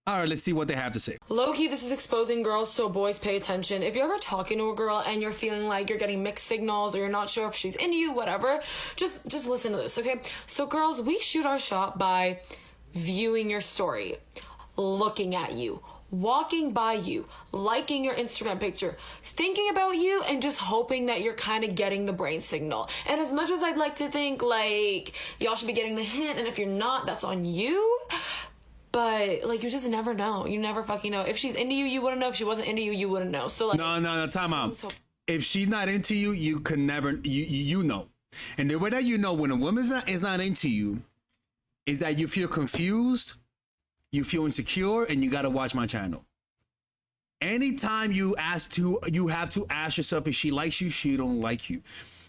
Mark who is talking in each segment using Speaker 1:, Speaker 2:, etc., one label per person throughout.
Speaker 1: All right, let's see what they have to say.
Speaker 2: Low-key, this is exposing girls, so boys pay attention. If you're ever talking to a girl and you're feeling like you're getting mixed signals or you're not sure if she's into you, whatever, just listen to this, okay? So girls, we shoot our shot by viewing your story, looking at you, walking by you, liking your Instagram picture, thinking about you, and just hoping that you're kind of getting the brain signal. And as much as I'd like to think, like, y'all should be getting the hint, and if you're not, that's on you. But, like, you just never know. You never fucking know. If she's into you, you wouldn't know. If she wasn't into you, you wouldn't know. So, like...
Speaker 1: No, time out. If she's not into you, you could never... You know. And the way that you know when a woman is not into you is that you feel confused, you feel insecure, and you got to watch my channel. Anytime you have to ask yourself if she likes you, she don't like you.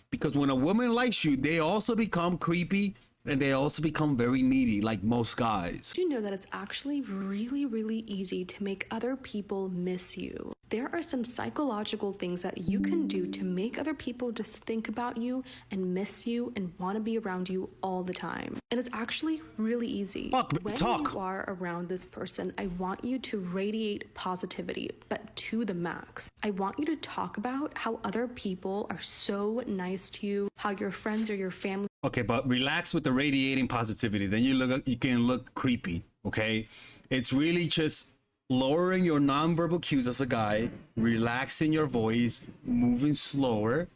Speaker 1: Because when a woman likes you, they also become creepy, and they also become very needy, like most guys.
Speaker 3: Did you know that it's actually really, really easy to make other people miss you? There are some psychological things that you can do to make other people just think about you and miss you and want to be around you all the time. And it's actually really easy. When you are around this person, I want you to radiate positivity, but to the max. I want you to talk about how other people are so nice to you, how your friends or your family...
Speaker 1: Okay, but relax with the radiating positivity. Then you can look creepy, okay? It's really just lowering your nonverbal cues as a guy, relaxing your voice, moving slower,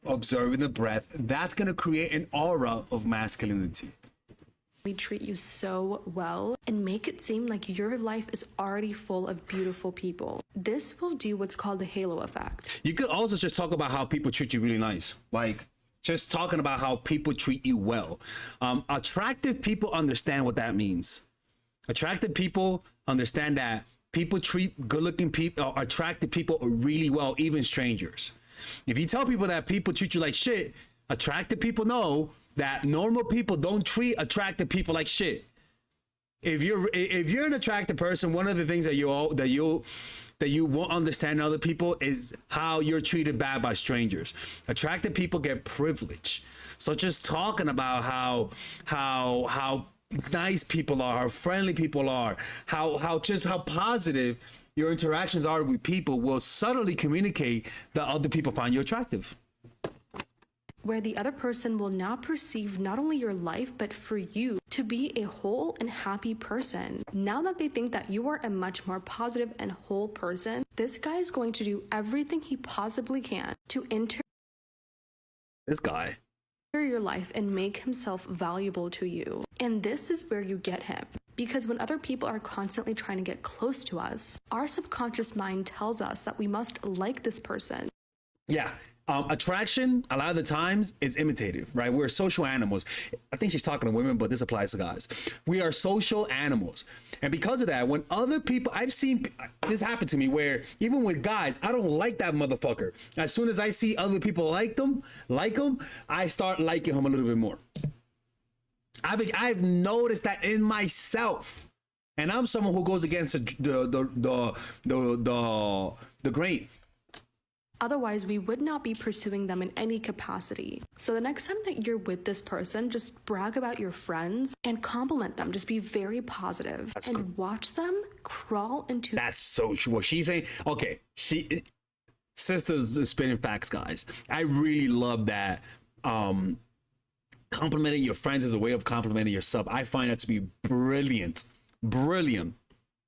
Speaker 1: observing the breath. That's going to create an aura of masculinity.
Speaker 3: We treat you so well and make it seem like your life is already full of beautiful people. This will do what's called the halo effect.
Speaker 1: You could also just talk about how people treat you really nice. Like, just talking about how people treat you well. Attractive people understand what that means. Attractive people understand that people treat good-looking people, attractive people really well, even strangers. If you tell people that people treat you like shit, attractive people know that normal people don't treat attractive people like shit. If you're an attractive person, one of the things that you won't understand other people is how you're treated bad by strangers. Attractive people get privilege. So just talking about how nice people are, how friendly people are, how positive your interactions are with people will subtly communicate that other people find you attractive.
Speaker 3: Where the other person will now perceive not only your life, but for you to be a whole and happy person. Now that they think that you are a much more positive and whole person, this guy is going to do everything he possibly can to enter your life and make himself valuable to you. And this is where you get him. Because when other people are constantly trying to get close to us, our subconscious mind tells us that we must like this person.
Speaker 1: Yeah. Attraction, a lot of the times, is imitative, right? We're social animals. I think she's talking to women, but this applies to guys. We are social animals. And because of that, when other people, I've seen this happen to me where even with guys, I don't like that motherfucker. As soon as I see other people like them, I start liking him a little bit more. I've noticed that in myself. And I'm someone who goes against the grain.
Speaker 3: Otherwise, we would not be pursuing them in any capacity. So the next time that you're with this person, just brag about your friends and compliment them. Just be very positive. That's and cool. Watch them crawl into...
Speaker 1: That's so true. What she's saying, okay, sister's spinning facts, guys. I really love that. Complimenting your friends is a way of complimenting yourself. I find that to be brilliant.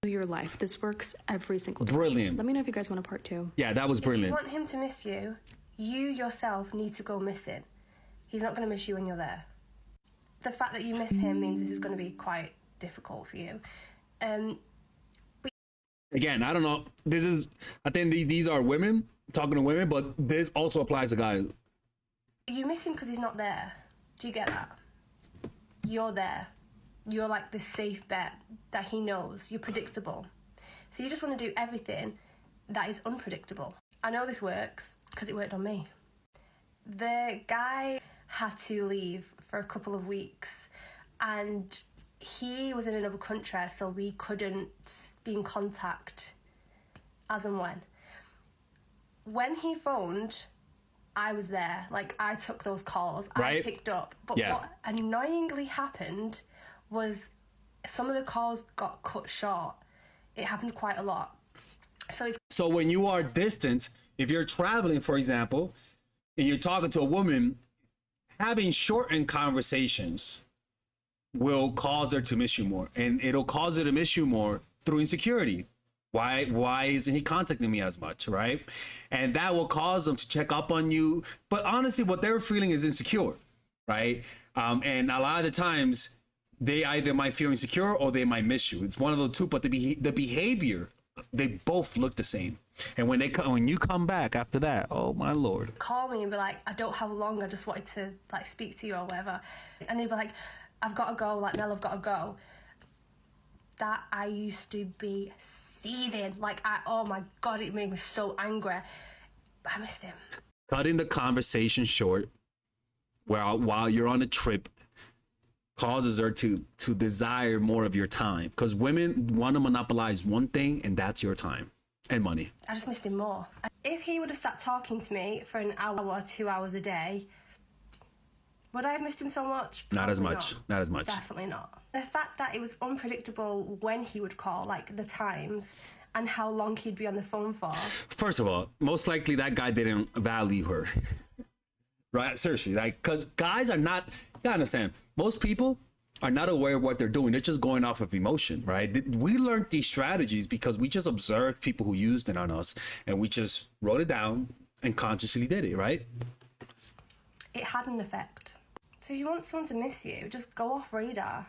Speaker 3: Your life. This works every single day.
Speaker 1: Brilliant.
Speaker 3: Let me know if you guys want a part 2.
Speaker 1: Yeah, that was brilliant.
Speaker 4: If you want him to miss you, you yourself need to go missing. He's not going to miss you when you're there. The fact that you miss him means this is going to be quite difficult for you.
Speaker 1: Again, I don't know. I think these are women talking to women, but this also applies to guys.
Speaker 4: You miss him because he's not there. Do you get that? You're there. You're like the safe bet that he knows. You're predictable. So you just want to do everything that is unpredictable. I know this works because it worked on me. The guy had to leave for a couple of weeks and he was in another country, so we couldn't be in contact as and when. When he phoned, I was there. Like, I took those calls. Right. I picked up. But what annoyingly happened was some of the calls got cut short it happened quite a lot. So it's
Speaker 1: So when you are distant, if you're traveling, for example, and you're talking to a woman, having shortened conversations will cause her to miss you more, and it'll cause her to miss you more through insecurity. Why isn't he contacting me as much, right? And that will cause them to check up on you. But honestly, what they're feeling is insecure, right? And a lot of the times, they either might feel insecure or they might miss you. It's one of the two. But the behavior, they both look the same. And when you come back after that, oh my lord,
Speaker 4: call me and be like, I don't have long, I just wanted to like speak to you or whatever. And they'd be like, I've got to go, like Mel, I've got to go. That I used to be seething. Like, oh my God, it made me so angry. I missed him.
Speaker 1: cutting the conversation short while you're on a trip causes her to desire more of your time, because women want to monopolize one thing, and that's your time and money.
Speaker 4: I just missed him more. If he would have sat talking to me for an hour, 2 hours a day, would I have missed him so much?
Speaker 1: Not as
Speaker 4: Probably
Speaker 1: much.
Speaker 4: not.
Speaker 1: Not as much.
Speaker 4: Definitely not. The fact that it was unpredictable when he would call, like the times, and how long he'd be on the phone for.
Speaker 1: First of all, most likely that guy didn't value her. Right? Seriously, like, because guys are not, you gotta understand, most people are not aware of what they're doing. They're just going off of emotion, right? We learned these strategies because we just observed people who used it on us, and we just wrote it down and consciously did it, right?
Speaker 4: It had an effect. So if you want someone to miss you, just go off radar.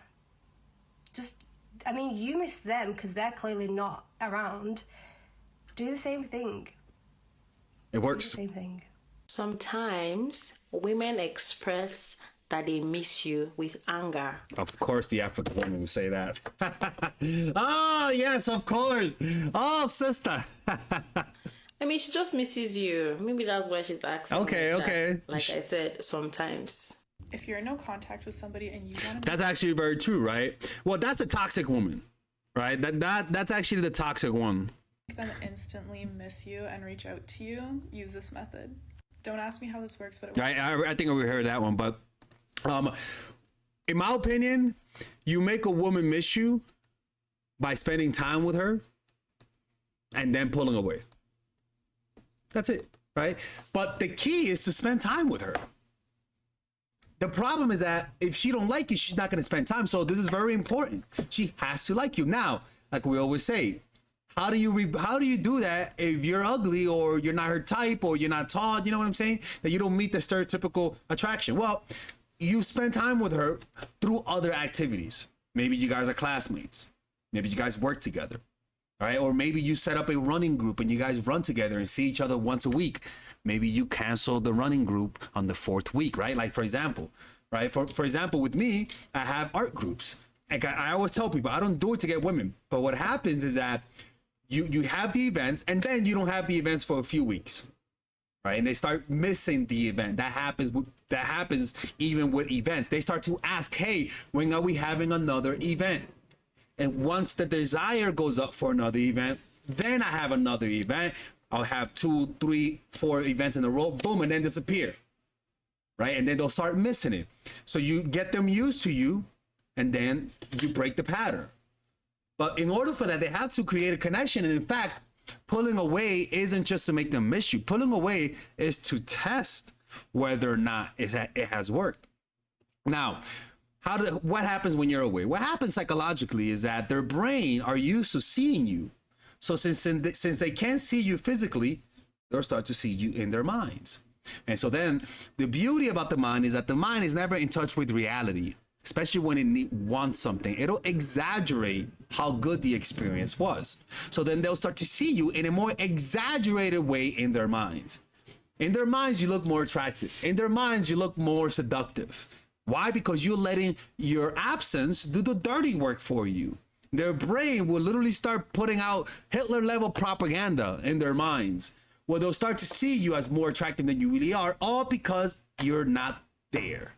Speaker 4: You miss them because they're clearly not around. Do the same thing.
Speaker 1: It
Speaker 4: Do the
Speaker 1: works.
Speaker 4: same thing.
Speaker 5: Sometimes women express that they miss you with anger.
Speaker 1: Of course, the African woman will say that. Oh, yes, of course. Oh, sister.
Speaker 5: I mean, she just misses you. Maybe that's why she's acting.
Speaker 1: Okay,
Speaker 5: like that.
Speaker 1: okay.
Speaker 5: Like I said, sometimes.
Speaker 6: If you're in no contact with somebody and you want to
Speaker 1: That's actually very true, right? Well, that's a toxic woman, right? That's actually the toxic one.
Speaker 6: make them instantly miss you and reach out to you, use this method. Don't ask me how this works, but it works.
Speaker 1: I think we heard that one, but in my opinion, you make a woman miss you by spending time with her and then pulling away. That's it, right? But the key is to spend time with her. The problem is that if she don't like you, she's not going to spend time. So this is very important. She has to like you. Now, like we always say, how do you do that if you're ugly or you're not her type or you're not tall? You know what I'm saying? That you don't meet the stereotypical attraction. Well, you spend time with her through other activities. Maybe you guys are classmates. Maybe you guys work together. All right. Or maybe you set up a running group and you guys run together and see each other once a week. Maybe you cancel the running group on the 4th week, right? Like, for example, right? For example, with me, I have art groups. And I always tell people, I don't do it to get women. But what happens is that you have the events and then you don't have the events for a few weeks, right? And they start missing the event. That happens even with events. They start to ask, hey, when are we having another event? And once the desire goes up for another event, then I have another event. I'll have 2, 3, 4 events in a row, boom, and then disappear, right? And then they'll start missing it. So you get them used to you, and then you break the pattern. But in order for that, they have to create a connection. And in fact, pulling away isn't just to make them miss you. Pulling away is to test whether or not it has worked. Now, what happens when you're away? What happens psychologically is that their brain are used to seeing you. So since they can't see you physically, they'll start to see you in their minds. And so then the beauty about the mind is that the mind is never in touch with reality, especially when it wants something. It'll exaggerate how good the experience was. So then they'll start to see you in a more exaggerated way in their minds. In their minds, you look more attractive. In their minds, you look more seductive. Why? Because you're letting your absence do the dirty work for you. Their brain will literally start putting out Hitler-level propaganda in their minds, where they'll start to see you as more attractive than you really are, all because you're not there.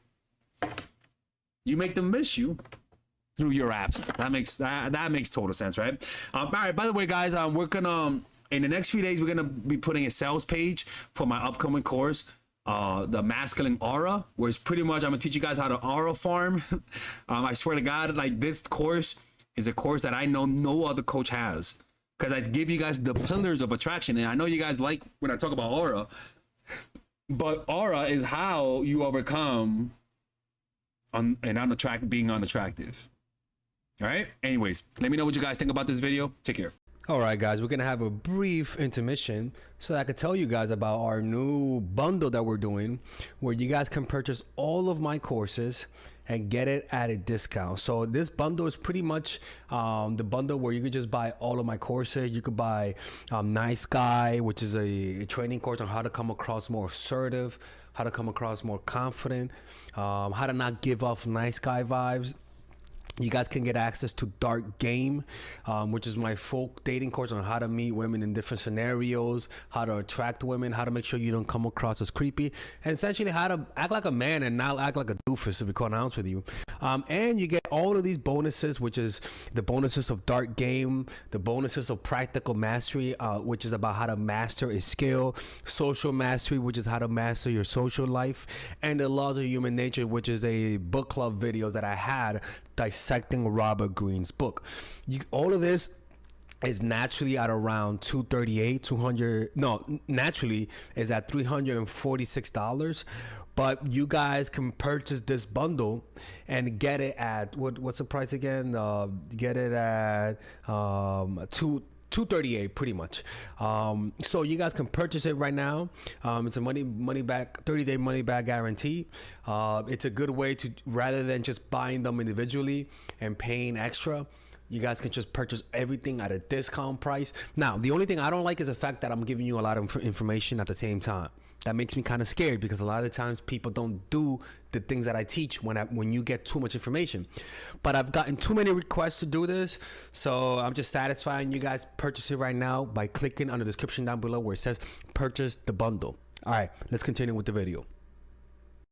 Speaker 1: You make them miss you through your absence. That makes total sense, right? All right. By the way, guys, we're gonna in the next few days we're gonna be putting a sales page for my upcoming course, the Masculine Aura, where it's pretty much I'm gonna teach you guys how to aura farm. I swear to God, like, this course is a course that I know no other coach has. because I give you guys the pillars of attraction. And I know you guys like when I talk about aura, but aura is how you overcome being unattractive. All right. Anyways, let me know what you guys think about this video. Take care.
Speaker 7: All right, guys, we're going to have a brief intermission so that I could tell you guys about our new bundle that we're doing, where you guys can purchase all of my courses and get it at a discount. So this bundle is pretty much the bundle where you could just buy all of my courses. You could buy Nice Guy, which is a training course on how to come across more assertive, how to come across more confident, how to not give off nice guy vibes. You guys can get access to Dark Game, which is my full dating course on how to meet women in different scenarios, how to attract women, how to make sure you don't come across as creepy, and essentially how to act like a man and not act like a doofus, to be quite honest with you. And you get all of these bonuses, which is the bonuses of Dark Game, the bonuses of Practical Mastery, which is about how to master a skill, Social Mastery, which is how to master your social life, and the Laws of Human Nature, which is a book club videos that I had dissecting Robert Greene's book. All of this is naturally at around naturally is at $346, but you guys can purchase this bundle and get it at what's the price again? Get it at $238 pretty much. So you guys can purchase it right now. It's a money back 30-day money back guarantee. It's a good way to, rather than just buying them individually and paying extra, you guys can just purchase everything at a discount price. Now, the only thing I don't like is the fact that I'm giving you a lot of information at the same time. That makes me kind of scared, because a lot of times people don't do the things that I teach when you get too much information. But I've gotten too many requests to do this, so I'm just satisfying you guys. Purchase it right now by clicking on the description down below where it says purchase the bundle. All right, let's continue with the video.